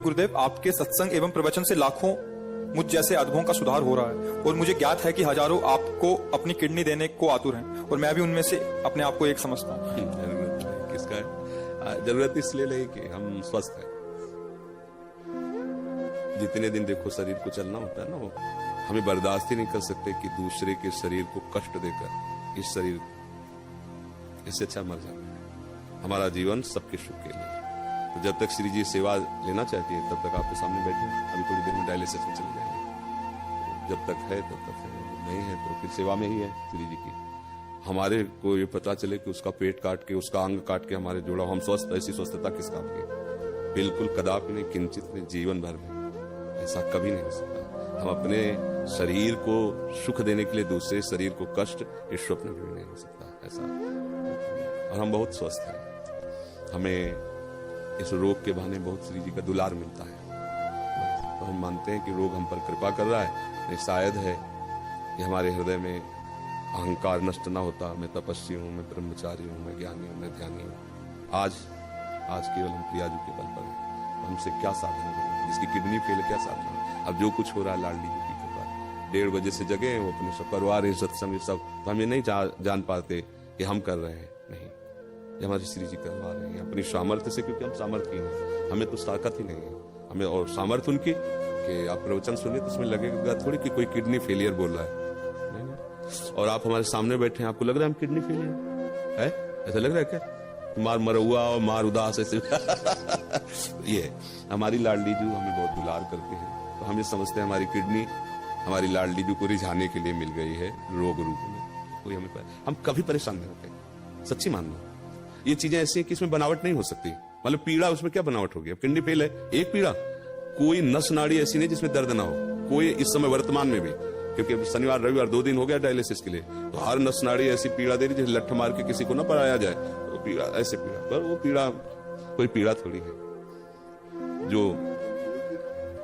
गुरुदेव, आपके सत्संग एवं प्रवचन से लाखों मुझ जैसे अधमों का सुधार हो रहा है और मुझे ज्ञात है कि हजारों आपको अपनी किडनी देने को आतुर हैं और मैं भी उनमें से अपने आप को एक समझता हूँ। जरूरत किसका है? जरूरत इसलिए नहीं कि हम स्वस्थ हैं। जितने दिन देखो शरीर को चलना होता है ना, वो हमें बर्दाश्त ही नहीं कर सकते कि दूसरे के शरीर को कष्ट देकर इस शरीर इससे अच्छा मर जाए। हमारा जीवन सबके सुख के लिए। तो जब तक श्री जी सेवा लेना चाहती है तब तक आपके सामने बैठे हैं। अभी थोड़ी देर में डायलिसिस में चले जाएंगे। जब तक है तब तक है, नहीं है तो फिर सेवा में ही है श्री जी की। हमारे को ये पता चले कि उसका पेट काट के, उसका अंग काट के हमारे जोड़ा, हम स्वस्थ, ऐसी स्वस्थता किस काम की? बिल्कुल कदापि नहीं, किंचित नहीं, जीवन भर में ऐसा कभी नहीं हो सकता। हम अपने शरीर को सुख देने के लिए दूसरे शरीर को कष्ट, इस स्वप्न में भी नहीं हो सकता ऐसा। और हम बहुत स्वस्थ हैं। हमें इस रोग के बहाने बहुत श्री जी का दुलार मिलता है। तो हम मानते हैं कि रोग हम पर कृपा कर रहा है। नहीं, शायद है कि हमारे हृदय में अहंकार नष्ट ना होता। मैं तपस्वी हूँ, मैं ब्रह्मचारी हूँ, मैं ज्ञानी हूँ, मैं ध्यानी हूँ। आज केवल हम प्रियाजू के बल पर हैं। हमसे क्या साधना करें? जिसकी किडनी फेल, क्या साधना? अब जो कुछ हो रहा है लाडली जी की कृपा। 1:30 बजे से जगे हैं, वो अपने सब करवा रहे सत्संग सब, तो हम ये नहीं जान पाते कि हम कर रहे हैं। नहीं, ये हमारी श्री जी करवा रहे हैं अपनी सामर्थ्य से, क्योंकि हम सामर्थ्य हैं। हमें तो ताकत ही नहीं है। हमें और सामर्थ्य उनकी कि आप प्रवचन सुनिए तो उसमें लगेगा थोड़ी कि कोई किडनी फेलियर बोल रहा है। नहीं। और आप हमारे सामने बैठे हैं, आपको लग रहा है हम किडनी फेलियर है? ऐसा लग रहा है क्या? मार मरहुआ और मार उदास ऐसे ये हमारी लाडली जी हमें बहुत दुलार करते हैं। तो हम ये समझते हैं हमारी किडनी हमारी लाडली जी को रिझाने के लिए मिल गई है रोग रूप में। कोई हम कभी परेशान नहीं होते। सच्ची मानना, ये चीजें ऐसी हैं कि इसमें बनावट नहीं हो सकती। मतलब पीड़ा, उसमें क्या बनावट होगी? अब किडनी फेल है, एक पीड़ा, कोई नस नाड़ी ऐसी नहीं जिसमें दर्द ना हो। कोई इस समय वर्तमान में भी, क्योंकि शनिवार रविवार 2 दिन हो गया डायलिसिस के लिए, तो हर नस नाड़ी ऐसी पीड़ा दे रही है लठ मार के किसी को ना पराया जाए। तो पीड़ा ऐसे पीड़ा, पर वो पीड़ा कोई पीड़ा थोड़ी है जो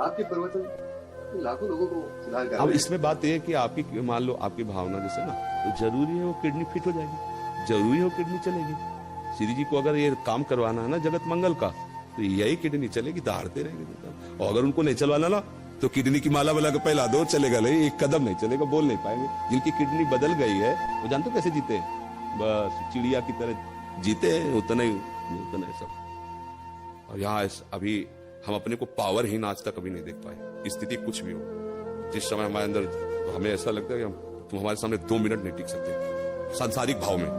आपके प्रवचन लाखों लोगों को सुधार कर। अब इसमें बात यह है कि आपकी, मान लो आपकी भावना जैसे ना, तो जरूरी है वो किडनी फिट हो जाएगी, जरूरी है वो किडनी चलेगी। श्री जी को अगर ये काम करवाना है ना जगत मंगल का, तो यही किडनी चलेगी, दहाड़ते रहेंगे। और अगर उनको नहीं चलवाना ना, तो किडनी की माला वाला पहला दो चलेगा नहीं, एक कदम नहीं चलेगा, बोल नहीं पाएंगे। जिनकी किडनी बदल गई है वो जानते कैसे जीते हैं? बस चिड़िया की तरह जीते हैं, उतना ही सब। और यहाँ अभी हम अपने को पावरहीन आज तक कभी नहीं देख पाए। स्थिति कुछ भी हो, जिस समय हमारे अंदर, तो हमें ऐसा लगता है कि तुम हमारे सामने 2 मिनट नहीं टिक सकते। सांसारिक भाव में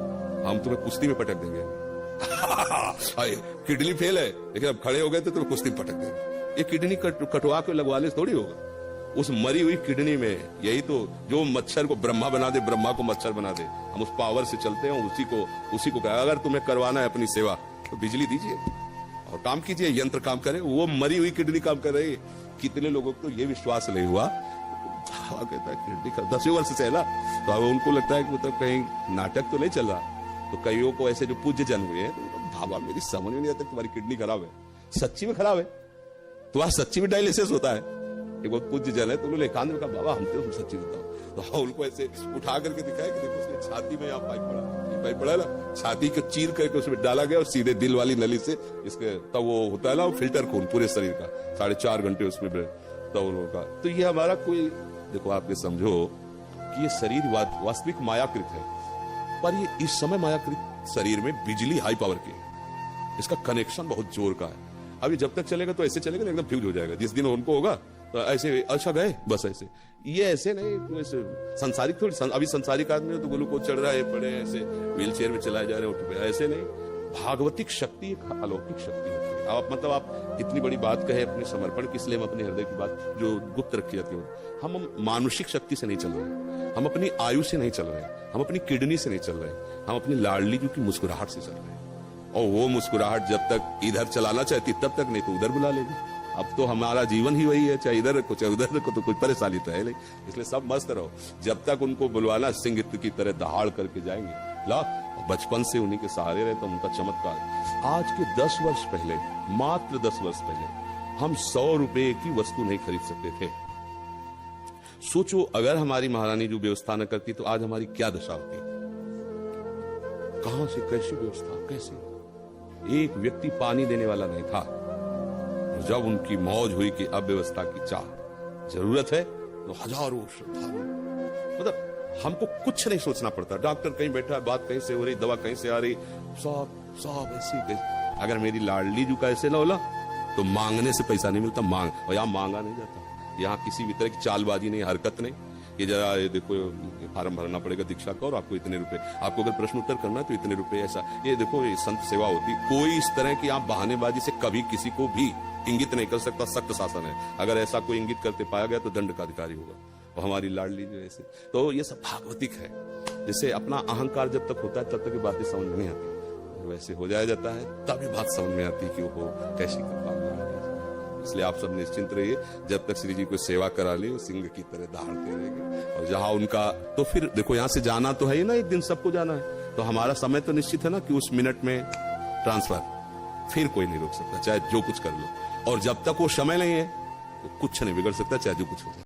हम तुम्हें कुश्ती में पटक देंगे। किडनी फेल है, लेकिन अब खड़े हो गए तो तुम्हें कुश्ती में पटक देंगे। ये किडनी कटवा के लगवा ले थोड़ी होगा। उस मरी हुई किडनी में, यही तो जो मच्छर को ब्रह्मा बना दे, ब्रह्मा को मच्छर बना दे, हम उस पावर से चलते हैं। उसी को कहा, अगर तुम्हें करवाना है अपनी सेवा तो बिजली दीजिए और काम कीजिए, यंत्र काम करे। वो मरी हुई किडनी काम कर रही है। कितने लोगों को तो ये विश्वास नहीं हुआ, कहता है किडनी का 10 वर्ष से है ना, तो अब उनको लगता है कि मतलब कहीं नाटक तो नहीं चल रहा। तो कईयों को ऐसे जो पूज्य जन हुए हैं, तो भावा मेरी समझ में नहीं आता तुम्हारी किडनी खराब है, सच्ची में खराब है, तुम्हारा सच्ची में डायलिसिस होता है। एक बहुत पूज्य जन है, तो उन्होंने एकांत में कहा बाबा हम तो सच्ची बताओ। तो उनको ऐसे उठा करके दिखाया कि देखो उसकी छाती में यहाँ पाइप पड़ा, ये पाइप पड़ा ना, छाती को चीर करके उसमें डाला गया और सीधे दिल वाली नली से इसके, तब वो होता है ना फिल्टर खून पूरे शरीर का, 4.5 घंटे उसमें तब उनका। तो ये हमारा कोई, देखो आप ये समझो कि ये शरीर वास्तविक मायाकृत है, पर ये इस समय मायाकृत शरीर में बिजली हाई पावर की है। इसका कनेक्शन बहुत जोर का है। अभी जब तक चलेगा तो ऐसे चलेगा ना, एकदम फ्यूज हो जाएगा। जिस दिन उनको होगा तो ऐसे अच्छा गए बस ऐसे, ये ऐसे नहीं तो ऐसे संसारिक थोड़ी। अभी संसारिक आदमी तो ग्लूकोज चढ़ रहा है, पड़े ऐसे व्हील चेयर में चलाए जा रहे हैं, उठ पे, ऐसे नहीं। भागवतिक शक्ति एक अलौकिक शक्ति होती है। आप मतलब आप इतनी बड़ी बात कहे अपने समर्पण की, इसलिए हम अपने हृदय की बात जो गुप्त रखी जाती है, हम मानुषिक शक्ति से नहीं चल रहे, हम अपनी आयु से नहीं चल रहे, हम अपनी किडनी से नहीं चल रहे, हम अपनी लाडली जी की मुस्कुराहट से चल रहे हैं। और वो मुस्कुराहट जब तक इधर चलाना चाहती तब तक, नहीं तो उधर बुला लेगी। अब तो हमारा जीवन ही वही है, चाहे इधर रखो चाहे उधर रखो, तो कोई परेशानी तो है नहीं। इसलिए सब मस्त रहो, जब तक उनको बुलवाना सिंह की तरह दहाड़ करके जाएंगे। ला बचपन से उन्हीं के सहारे रहे तो उनका चमत्कार। आज के 10 वर्ष पहले, मात्र 10 वर्ष पहले, हम 100 रुपए की वस्तु नहीं खरीद सकते थे। सोचो अगर हमारी महारानी जो व्यवस्था न करती तो आज हमारी क्या दशा होती। कहां से कैसी व्यवस्था, कैसे? एक व्यक्ति पानी देने वाला नहीं था। और जब उनकी मौज हुई कि अब व्यवस्था की चाह जरूरत है, तो हजारों श्रद्धालु, मतलब हमको कुछ नहीं सोचना पड़ता। डॉक्टर कहीं बैठा है, बात कहीं से हो रही, दवा कहीं से आ रही, सब ऐसी। अगर मेरी लाडली जू का ऐसे ना होला तो मांगने से पैसा नहीं मिलता, और यहाँ मांगा नहीं जाता। यहाँ किसी भी तरह की चालबाजी नहीं, हरकत नहीं। ये जरा ये देखो फार्म भरना पड़ेगा दीक्षा का और आपको इतने रुपए, आपको अगर प्रश्न उत्तर करना है तो इतने रुपए, ऐसा। ये देखो ये संत सेवा होती। कोई इस तरह की आप बहानेबाजी से कभी किसी को भी इंगित नहीं कर सकता। सख्त शासन है, अगर ऐसा कोई इंगित करते पाया गया तो दंड का अधिकारी होगा। और हमारी लाडली जो ऐसे, तो ये सब भागवतिक है। जैसे अपना अहंकार जब तक होता है तब तक ये बातें समझ में नहीं आती, वैसे हो जाया जाता है तभी बात समझ में आती कि वो कैसी कृपा। इसलिए आप सब निश्चिंत रहिए, जब तक श्री जी को सेवा करा ली सिंह की तरह दहाड़ते रहेंगे। और जहां उनका, तो फिर देखो यहाँ से जाना तो है ही ना, एक दिन सबको जाना है, तो हमारा समय तो निश्चित है ना कि उस मिनट में ट्रांसफर, फिर कोई नहीं रोक सकता, चाहे जो कुछ कर लो। और जब तक वो समय नहीं है तो कुछ नहीं बिगड़ सकता, चाहे जो कुछ हो जाए।